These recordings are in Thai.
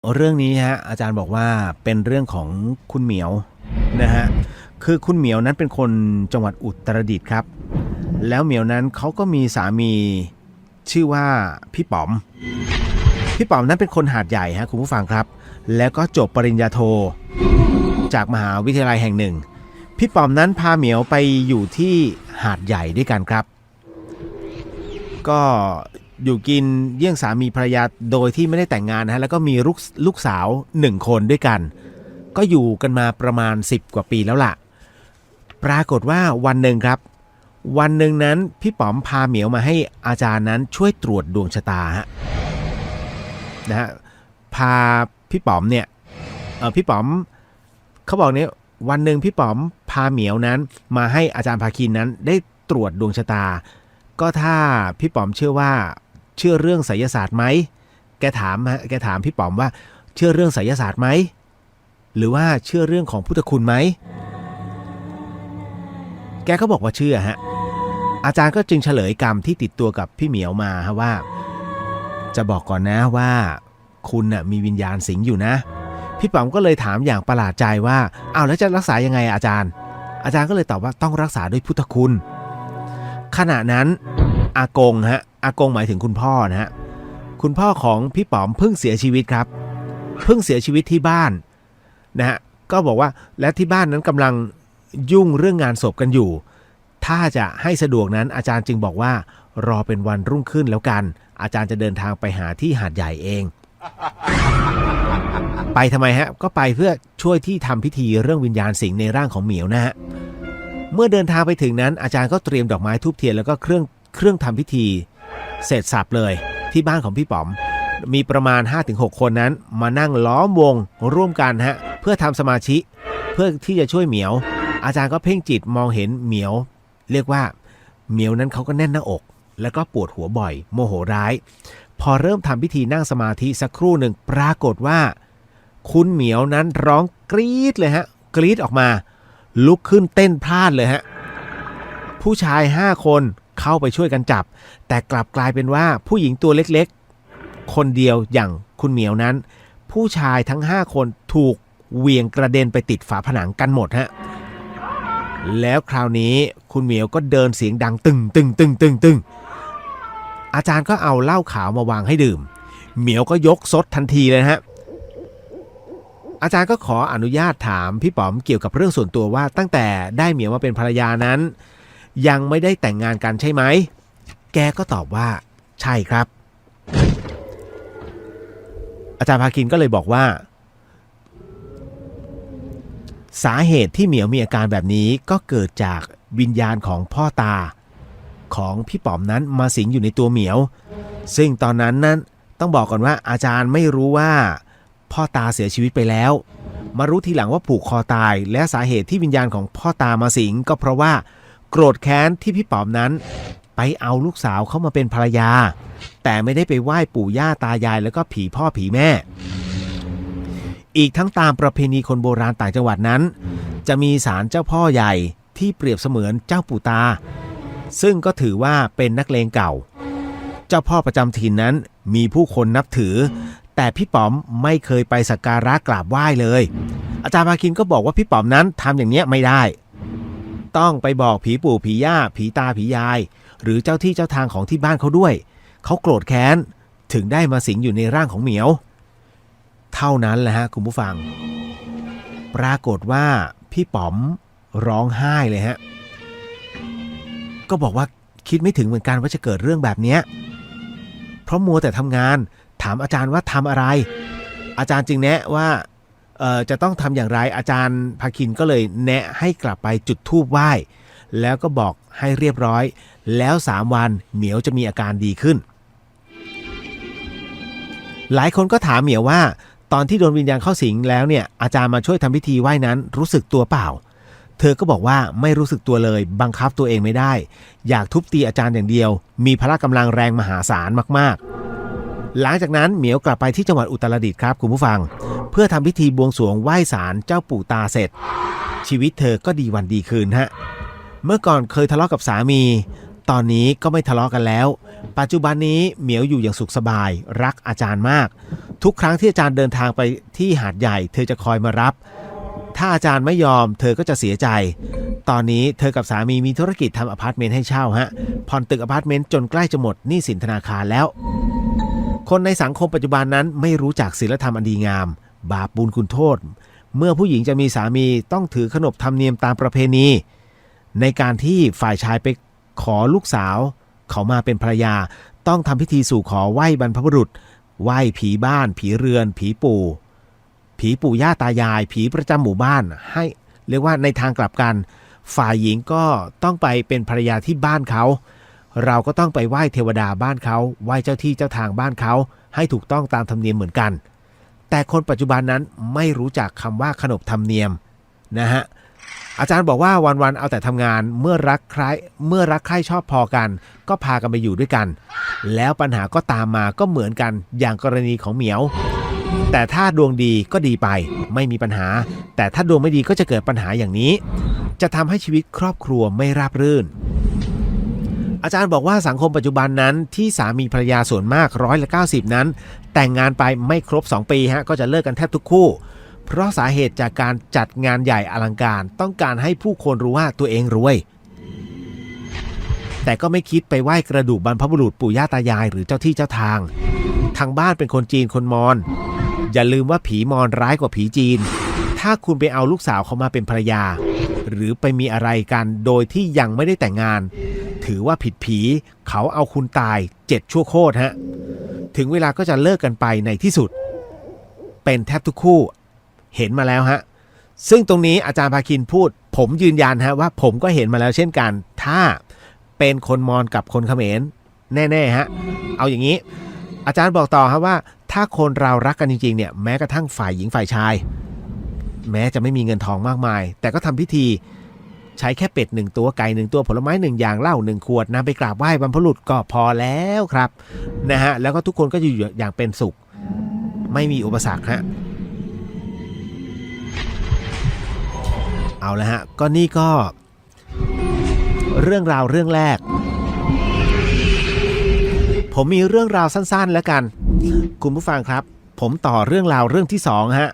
เรื่องนี้ฮะอาจารย์บอกว่าเป็นเรื่องของคุณเหมียวนะฮะคือคุณเหมียวนั้นเป็นคนจังหวัดอุตรดิตถ์ครับแล้วเหมียวนั้นเขาก็มีสามีชื่อว่าพี่ป๋อมนั้นเป็นคนหาดใหญ่ฮะคุณผู้ฟังครับแล้วก็จบปริญญาโทจากมหาวิทยาลัยแห่งหนึ่งพี่ป๋อมนั้นพาเหมียวไปอยู่ที่หาดใหญ่ด้วยกันครับก็อยู่กินเยี่ยงสามีภรรยาโดยที่ไม่ได้แต่งงานนะฮะแล้วก็มีลูกสาว1คนด้วยกันก็อยู่กันมาประมาณ10กว่าปีแล้วล่ะปรากฏว่าวันหนึ่งครับวันหนึ่งนั้นพี่ป๋อมพาเหมียวมาให้อาจารย์นั้นช่วยตรวจดวงชะตานะฮะพาพี่ป๋อมเนี่ยพี่ป๋อมเขาบอกเนี่ยวันหนึ่งพี่ป๋อมพาเหมียวนั้นมาให้อาจารย์ภาคินนั้นได้ตรวจดวงชะตาก็ถ้าพี่ป๋อมเชื่อเรื่องไสยศาสตร์ไหมแกถามพี่ป๋อมว่าเชื่อเรื่องไสยศาสตร์ไหมหรือว่าเชื่อเรื่องของพุทธคุณไหมแกก็บอกว่าเชื่อฮะอาจารย์ก็จึงเฉลยกรรมที่ติดตัวกับพี่เหมียวมาฮะว่าจะบอกก่อนนะว่าคุณน่ะมีวิญญาณสิงอยู่นะพี่ป๋อมก็เลยถามอย่างประหลาดใจว่าอ้าวแล้วจะรักษายังไงอาจารย์ก็เลยตอบว่าต้องรักษาด้วยพุทธคุณขณะนั้นอากงหมายถึงคุณพ่อนะฮะคุณพ่อของพี่ป๋อมเพิ่งเสียชีวิตครับเพิ่งเสียชีวิตที่บ้านนะฮะก็บอกว่าและที่บ้านนั้นกำลังยุ่งเรื่องงานศพกันอยู่ถ้าจะให้สะดวกนั้นอาจารย์จึงบอกว่ารอเป็นวันรุ่งขึ้นแล้วกันอาจารย์จะเดินทางไปหาที่หาดใหญ่เองไปทำไมฮะก็ไปเพื่อช่วยที่ทำพิธีเรื่องวิญญาณสิงในร่างของเหมียวนะฮะเมื่อเดินทางไปถึงนั้นอาจารย์ก็เตรียมดอกไม้ธูปเทียนแล้วก็เครื่องทำพิธีเสร็จสับเลยที่บ้านของพี่ป๋อมมีประมาณ 5-6 คนนั้นมานั่งล้อมวงร่วมกันฮะเพื่อทำสมาธิเพื่อที่จะช่วยเหมียวอาจารย์ก็เพ่งจิตมองเห็นเหมียวเรียกว่าเหมียวนั้นเขาก็แน่นหน้าอกแล้วก็ปวดหัวบ่อยโมโหร้ายพอเริ่มทำพิธีนั่งสมาธิสักครู่หนึ่งปรากฏว่าคุณเหมียวนั้นร้องกรี๊ดเลยฮะกรี๊ดออกมาลุกขึ้นเต้นพลาดเลยฮะผู้ชาย5คนเข้าไปช่วยกันจับแต่กลับกลายเป็นว่าผู้หญิงตัวเล็กๆคนเดียวอย่างคุณเหมียวนั้นผู้ชายทั้ง5คนถูกเหวี่ยงกระเด็นไปติดฝาผนังกันหมดฮะแล้วคราวนี้คุณเหมียวก็เดินเสียงดังตึงอาจารย์ก็เอาเหล้าขาวมาวางให้ดื่มเหมียวก็ยกซดทันทีเลยฮะอาจารย์ก็ขออนุญาตถามพี่ป๋อมเกี่ยวกับเรื่องส่วนตัวว่าตั้งแต่ได้เหมียวมาเป็นภรรยานั้นยังไม่ได้แต่งงานกันใช่ไหมแกก็ตอบว่าใช่ครับอาจารย์ภาคินก็เลยบอกว่าสาเหตุที่เหมียวมีอาการแบบนี้ก็เกิดจากวิญญาณของพ่อตาของพี่ป๋อมนั้นมาสิงอยู่ในตัวเหมียวซึ่งตอนนั้นต้องบอกก่อนว่าอาจารย์ไม่รู้ว่าพ่อตาเสียชีวิตไปแล้วมารู้ทีหลังว่าผูกคอตายและสาเหตุที่วิญญาณของพ่อตามาสิงก็เพราะว่าโกรธแค้นที่พี่ป๋อมนั้นไปเอาลูกสาวเข้ามาเป็นภรรยาแต่ไม่ได้ไปไหว้ปู่ย่าตายายแล้วก็ผีพ่อผีแม่อีกทั้งตามประเพณีคนโบราณต่างจังหวัดนั้นจะมีศาลเจ้าพ่อใหญ่ที่เปรียบเสมือนเจ้าปู่ตาซึ่งก็ถือว่าเป็นนักเลงเก่าเจ้าพ่อประจำถิ่นนั้นมีผู้คนนับถือแต่พี่ป๋อมไม่เคยไปสักการะกราบไหว้เลยอาจารย์ภาคินก็บอกว่าพี่ป๋อมนั้นทำอย่างนี้ไม่ได้ต้องไปบอกผีปู่ผีย่าผีตาผียายหรือเจ้าที่เจ้าทางของที่บ้านเขาด้วยเขาโกรธแค้นถึงได้มาสิงอยู่ในร่างของเหมียวเท่านั้นแหละฮะคุณผู้ฟังปรากฏว่าพี่ป๋อมร้องไห้เลยฮะก็บอกว่าคิดไม่ถึงเหมือนกันว่าจะเกิดเรื่องแบบนี้เพราะมัวแต่ทำงานถามอาจารย์ว่าทำอะไรอาจารย์จึงแนะว่าจะต้องทำอย่างไรอาจารย์ภาคินก็เลยแนะให้กลับไปจุดธูปไหว้แล้วก็บอกให้เรียบร้อยแล้ว3วันเหมียวจะมีอาการดีขึ้นหลายคนก็ถามเหมียวว่าตอนที่โดนวิญญาณเข้าสิงแล้วเนี่ยอาจารย์มาช่วยทำพิธีไหว้นั้นรู้สึกตัวเปล่าเธอก็บอกว่าไม่รู้สึกตัวเลยบังคับตัวเองไม่ได้อยากทุบตีอาจารย์อย่างเดียวมีพละกำลังแรงมหาศาลมากๆหลังจากนั้นเหมียวกลับไปที่จังหวัดอุตรดิตถ์ครับคุณผู้ฟังเพื่อทำพิธีบวงสรวงไหว้ศาลเจ้าปู่ตาเสร็จชีวิตเธอก็ดีวันดีคืนฮะเมื่อก่อนเคยทะเลาะกับสามี ตอนนี้ก็ไม่ทะเลาะกันแล้วปัจจุบันนี้เหมียวอยู่อย่างสุขสบายรักอาจารย์มากทุกครั้งที่อาจารย์เดินทางไปที่หาดใหญ่เธอจะคอยมารับถ้าอาจารย์ไม่ยอมเธอก็จะเสียใจตอนนี้เธอกับสามีมีธุรกิจทำอพาร์ตเมนต์ให้เช่าฮะผ่อนตึกอพาร์ตเมนต์จนใกล้จะหมดหนี้สินธนาคารแล้วคนในสังคมปัจจุบันนั้นไม่รู้จักศีลธรรมอันดีงามบาปบุญคุณโทษเมื่อผู้หญิงจะมีสามีต้องถือขนบธรรมเนียมตามประเพณีในการที่ฝ่ายชายไปขอลูกสาวเขามาเป็นภรรยาต้องทำพิธีสู่ขอไหว้บรรพบุรุษไหว้ผีบ้านผีเรือนผีปู่ย่าตายายผีประจำหมู่บ้านให้เรียกว่าในทางกลับกันฝ่ายหญิงก็ต้องไปเป็นภรรยาที่บ้านเขาเราก็ต้องไปไหว้เทวดาบ้านเขาไหว้เจ้าที่เจ้าทางบ้านเขาให้ถูกต้องตามธรรมเนียมเหมือนกันแต่คนปัจจุบันนั้นไม่รู้จักคำว่าขนบธรรมเนียมนะฮะอาจารย์บอกว่าวันๆเอาแต่ทำงานเมื่อรักใคร่ชอบพอกันก็พากันไปอยู่ด้วยกันแล้วปัญหาก็ตามมาก็เหมือนกันอย่างกรณีของเหมียวแต่ถ้าดวงดีก็ดีไปไม่มีปัญหาแต่ถ้าดวงไม่ดีก็จะเกิดปัญหาอย่างนี้จะทำให้ชีวิตครอบครัวไม่ราบรื่นอาจารย์บอกว่าสังคมปัจจุบันนั้นที่สามีภรรยาส่วนมาก90%นั้นแต่งงานไปไม่ครบ2 ปีฮะก็จะเลิกกันแทบทุกคู่เพราะสาเหตุจากการจัดงานใหญ่อลังการต้องการให้ผู้คนรู้ว่าตัวเองรวยแต่ก็ไม่คิดไปไหว้กระดูกบรรพบุรุษปู่ย่าตายายหรือเจ้าที่เจ้าทางบ้านเป็นคนจีนคนมอญอย่าลืมว่าผีมอญร้ายกว่าผีจีนถ้าคุณไปเอาลูกสาวเขามาเป็นภรรยาหรือไปมีอะไรกันโดยที่ยังไม่ได้แต่งงานถือว่าผิดผีเขาเอาคุณตาย7 ชั่วโคตรฮะถึงเวลาก็จะเลิกกันไปในที่สุดเป็นแทบทุกคู่เห็นมาแล้วฮะซึ่งตรงนี้อาจารย์ภาคินพูดผมยืนยันฮะว่าผมก็เห็นมาแล้วเช่นกันถ้าเป็นคนมอญกับคนเขมรแน่ๆฮะเอาอย่างนี้อาจารย์บอกต่อครับว่าถ้าคนเรารักกันจริงๆเนี่ยแม้กระทั่งฝ่ายหญิงฝ่ายชายแม้จะไม่มีเงินทองมากมายแต่ก็ทำพิธีใช้แค่เป็ด1 ตัวไก่1 ตัวผลไม้1 อย่างเหล้า1 ขวดนำไปกราบไหว้บรรพบุรุษก็พอแล้วครับนะฮะแล้วก็ทุกคนก็อยู่อย่างเป็นสุขไม่มีอุปสรรคฮะเอาละฮะก็นี่ก็เรื่องราวเรื่องแรกผมมีเรื่องราวสั้นๆแล้วกันคุณผู้ฟังครับผมต่อเรื่องราวเรื่องที่2ฮะ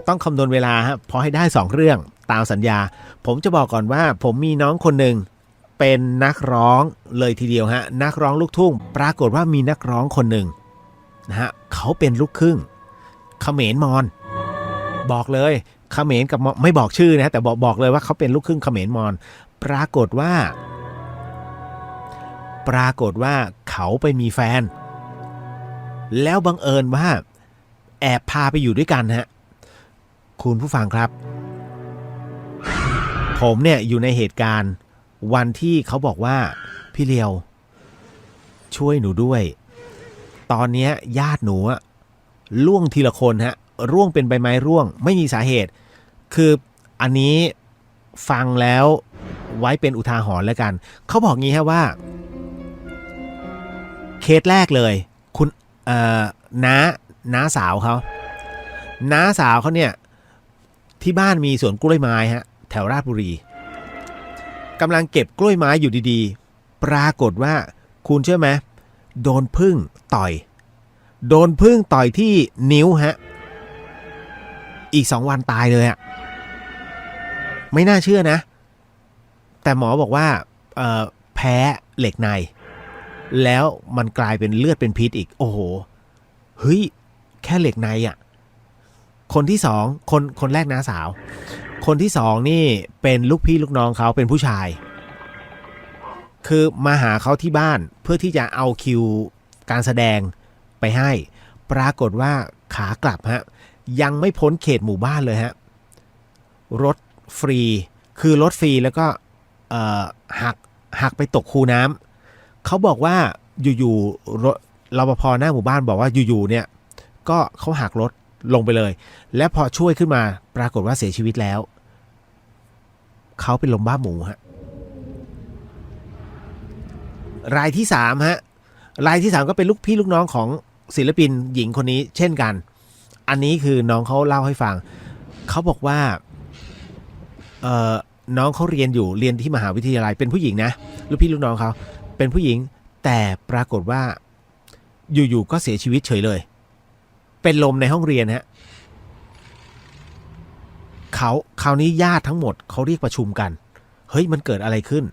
ต้องคำนวณเวลาฮะพอให้ได้2 เรื่องตามสัญญาผมจะบอกก่อนว่าผมมีน้องคนหนึ่งเป็นนักร้องเลยทีเดียวฮะนักร้องลูกทุ่งปรากฏว่ามีนักร้องคนหนึ่งนะฮะเขาเป็นลูกครึ่งเขมรมอญบอกเลยเขมรกับไม่บอกชื่อนะแต่บอกเลยว่าเขาเป็นลูกครึ่งเขมรมอญปรากฏว่าเขาไปมีแฟนแล้วบังเอิญว่าแอบพาไปอยู่ด้วยกันฮะคุณผู้ฟังครับผมเนี่ยอยู่ในเหตุการณ์วันที่เขาบอกว่าพี่เลียวช่วยหนูด้วยตอนนี้ญาติหนูร่วงทีละคนฮะร่วงเป็นใบไม้ร่วงไม่มีสาเหตุคืออันนี้ฟังแล้วไว้เป็นอุทาหรณ์แล้วกันเขาบอกงี้ฮะว่าเคสแรกเลยคุณน้าสาวเขาเนี่ยที่บ้านมีสวนกล้วยไม้ฮะแถวราชบุรีกำลังเก็บกล้วยไม้อยู่ดีๆปรากฏว่าคุณเชื่อไหมโดนผึ้งต่อยที่นิ้วฮะอีก2 วันตายเลยอะไม่น่าเชื่อนะแต่หมอบอกว่าแพ้เหล็กในแล้วมันกลายเป็นเลือดเป็นพิษอีกโอ้โหเฮ้ยแค่เหล็กในอ่ะคนที่2คนแรกน้าสาวคนที่2นี่เป็นลูกพี่ลูกน้องเขาเป็นผู้ชายคือมาหาเขาที่บ้านเพื่อที่จะเอาคิวการแสดงไปให้ปรากฏว่าขากลับฮะยังไม่พ้นเขตหมู่บ้านเลยฮะรถฟรีคือรถฟรีแล้วก็หักไปตกคูน้ำเขาบอกว่าอยู่ๆรถรปภ.หน้าหมู่บ้านบอกว่าอยู่ๆเนี่ยก็เขาหักรถลงไปเลยและพอช่วยขึ้นมาปรากฏว่าเสียชีวิตแล้วเขาเป็นลมบ้าหมูฮะรายที่3ฮะรายที่3ก็เป็นลูกพี่ลูกน้องของศิลปินหญิงคนนี้เช่นกันอันนี้คือน้องเขาเล่าให้ฟังเขาบอกว่า น้องเขาเรียนที่มหาวิทยาลัยเป็นผู้หญิงนะลูกพี่ลูกน้องเขาเป็นผู้หญิงแต่ปรากฏว่าอยู่ๆก็เสียชีวิตเฉยเลยเป็นลมในห้องเรียนฮะคราวนี้ญาติทั้งหมดเขาเรียกประชุมกันเฮ้ยมันเกิดอะไรขึ้น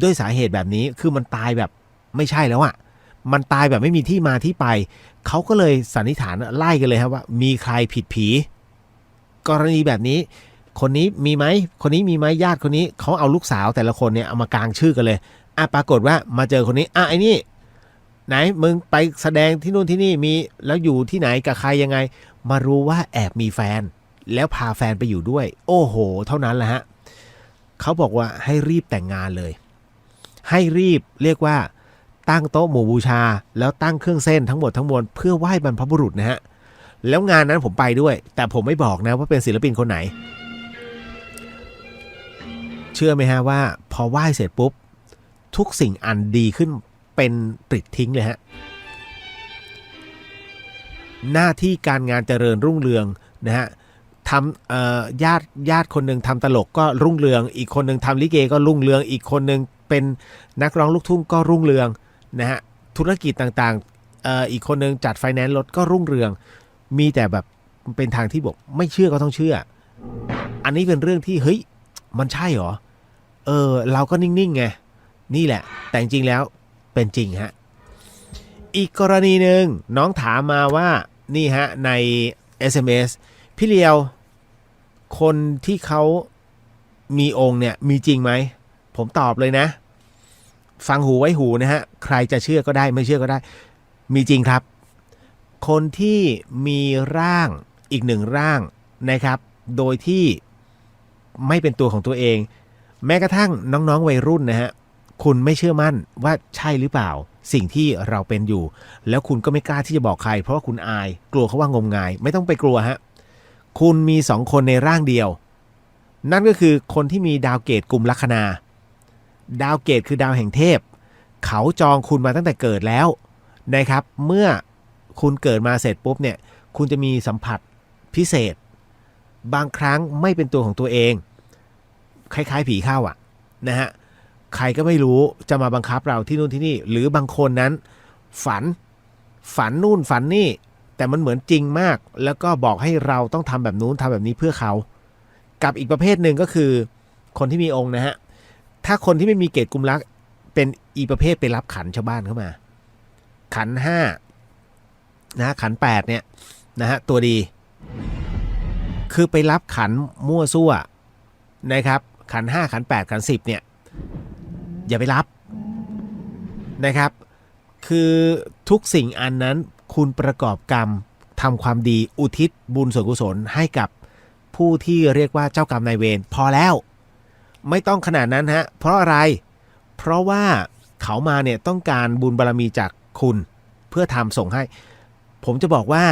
ด้วยสาเหตุแบบนี้คือมันตายแบบไม่ใช่แล้วอะมันตายแบบไม่มีที่มาที่ไปเขาก็เลยสันนิษฐานไล่กันเลยครับว่ามีใครผิดผีกรณีแบบนี้คนนี้มีไหมคนนี้มีไหมญาติคนนี้เขาเอาลูกสาวแต่ละคนเนี่ยเอามากางชื่อกันเลยปรากฏว่ามาเจอคนนี้ไอ้นี่ไหนมึงไปแสดงที่นู่นที่นี่มีแล้วอยู่ที่ไหนกับใครยังไงมารู้ว่าแอบมีแฟนแล้วพาแฟนไปอยู่ด้วยโอ้โหเท่านั้นแหละฮะเขาบอกว่าให้รีบแต่งงานเลยให้รีบเรียกว่าตั้งโต๊ะหมู่บูชาแล้วตั้งเครื่องเส้นทั้งหมดทั้งมวลเพื่อไหว้บรรพบุรุษนะฮะแล้วงานนั้นผมไปด้วยแต่ผมไม่บอกนะว่าเป็นศิลปินคนไหนเชื่อไหมฮะว่าพอไหว้เสร็จปุ๊บทุกสิ่งอันดีขึ้นเป็นปลิดทิ้งเลยฮะหน้าที่การงานเจริญรุ่งเรืองนะฮะทำญาติคนหนึ่งทำตลกก็รุ่งเรืองอีกคนหนึ่งทำลิเกก็รุ่งเรืองอีกคนหนึ่งเป็นนักร้องลูกทุ่งก็รุ่งเรืองนะฮะธุรกิจต่างๆอีกคนหนึ่งจัดไฟแนนซ์รถก็รุ่งเรืองมีแต่แบบเป็นทางที่บอกไม่เชื่อก็ต้องเชื่ออันนี้เป็นเรื่องที่เฮ้ยมันใช่หรอเราก็นิ่งๆไงนี่แหละแต่จริงๆแล้วเป็นจริงฮะอีกกรณีหนึ่งน้องถามมาว่านี่ฮะใน SMS พี่เลียวคนที่เขามีองค์เนี่ยมีจริงไหมผมตอบเลยนะฟังหูไว้หูนะฮะใครจะเชื่อก็ได้ไม่เชื่อก็ได้มีจริงครับคนที่มีร่างอีกหนึ่งร่างนะครับโดยที่ไม่เป็นตัวของตัวเองแม้กระทั่งน้องๆวัยรุ่นนะฮะคุณไม่เชื่อมั่นว่าใช่หรือเปล่าสิ่งที่เราเป็นอยู่แล้วคุณก็ไม่กล้าที่จะบอกใครเพราะว่าคุณอายกลัวเขาว่างมงายไม่ต้องไปกลัวฮะคุณมี2คนในร่างเดียวนั่นก็คือคนที่มีดาวเกตกุมลัคนาดาวเกตคือดาวแห่งเทพเขาจองคุณมาตั้งแต่เกิดแล้วนะครับเมื่อคุณเกิดมาเสร็จปุ๊บเนี่ยคุณจะมีสัมผัสพิเศษบางครั้งไม่เป็นตัวของตัวเองคล้ายๆผีเข้าอ่ะนะฮะใครก็ไม่รู้จะมาบังคับเราที่นู่นที่นี่หรือบางคนนั้นฝันนู่นฝันนี่แต่มันเหมือนจริงมากแล้วก็บอกให้เราต้องทำแบบนู้นทำแบบนี้เพื่อเขากับอีกประเภทหนึ่งก็คือคนที่มีองค์นะฮะถ้าคนที่ไม่มีเกตกุมลักเป็นอีประเภทไปรับขันชาวบ้านเข้ามาขัน5นะขัน8เนี่ยนะฮะตัวดีคือไปรับขันมั่วซั่วนะครับขัน5ขัน8ขัน10เนี่ยอย่าไปรับนะครับคือทุกสิ่งอันนั้นคุณประกอบกรรมทำความดีอุทิศบุญส่วนกุศลให้กับผู้ที่เรียกว่าเจ้ากรรมนายเวรพอแล้วไม่ต้องขนาดนั้นฮะเพราะอะไรเพราะว่าเขามาเนี่ยต้องการบุญบารมีจากคุณเพื่อทำส่งให้ผมจะบอกว่า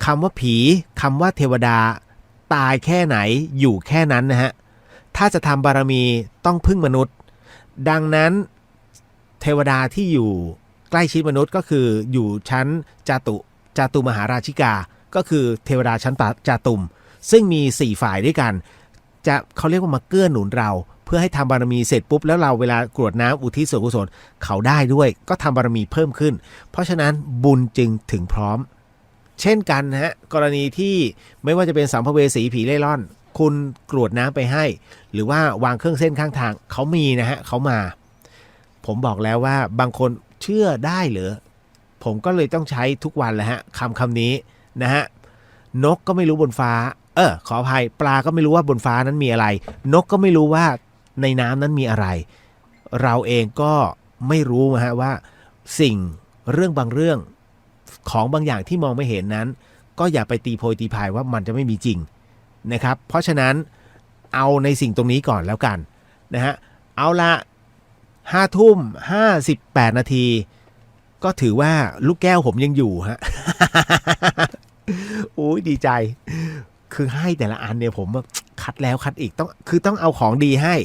คำว่าผีคำว่าเทวดาตายแค่ไหนอยู่แค่นั้นนะฮะถ้าจะทำบารมีต้องพึ่งมนุษย์ดังนั้นเทวดาที่อยู่ใกล้ชิดมนุษย์ก็คืออยู่ชั้นจาตุมหาราชิกาก็คือเทวดาชั้นจาตุมซึ่งมี4ฝ่ายด้วยกันจะเขาเรียกว่ามาเกื้อหนุนเราเพื่อให้ทำบารมีเสร็จปุ๊บแล้วเราเวลากรวดน้ำอุทิศส่วนกุศลเขาได้ด้วยก็ทำบารมีเพิ่มขึ้นเพราะฉะนั้นบุญจึงถึงพร้อมเช่นกันนะฮะกรณีที่ไม่ว่าจะเป็นสัมภเวสีผีเล่ร่อนคุณกรวดน้ำไปให้หรือว่าวางเครื่องเส้นข้างทางเขามีนะฮะเขามาผมบอกแล้วว่าบางคนเชื่อได้เหรอผมก็เลยต้องใช้ทุกวันแหละฮะคำนี้นะฮะนกก็ไม่รู้บนฟ้าขออภัยปลาก็ไม่รู้ว่าบนฟ้านั้นมีอะไรนกก็ไม่รู้ว่าในน้ำนั้นมีอะไรเราเองก็ไม่รู้นะฮะว่าสิ่งเรื่องบางเรื่องของบางอย่างที่มองไม่เห็นนั้นก็อย่าไปตีโพยตีพายว่ามันจะไม่มีจริงนะครับเพราะฉะนั้นเอาในสิ่งตรงนี้ก่อนแล้วกันนะฮะเอาละ5:58 นาทีก็ถือว่าลูกแก้วผมยังอยู่ฮะ โอ้ยดีใจคือให้แต่ละอันเนี่ยผมคัดแล้วคัดอีกต้องเอาของดีให้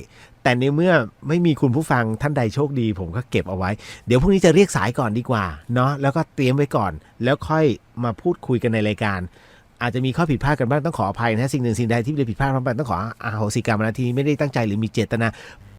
แต่ในเมื่อไม่มีคุณผู้ฟังท่านใดโชคดีผมก็เก็บเอาไว้เดี๋ยวพรุ่งนี้จะเรียกสายก่อนดีกว่าเนาะแล้วก็เตรียมไว้ก่อนแล้วค่อยมาพูดคุยกันในรายการ อาจจะมีข้อผิดพลาดกันบ้างต้องขออภัยนะสิ่งหนึ่งสิ่งใดที่เป็นผิดพลาดต้องขออโหสิกรรมนะที่ไม่ได้ตั้งใจหรือมีเจตนา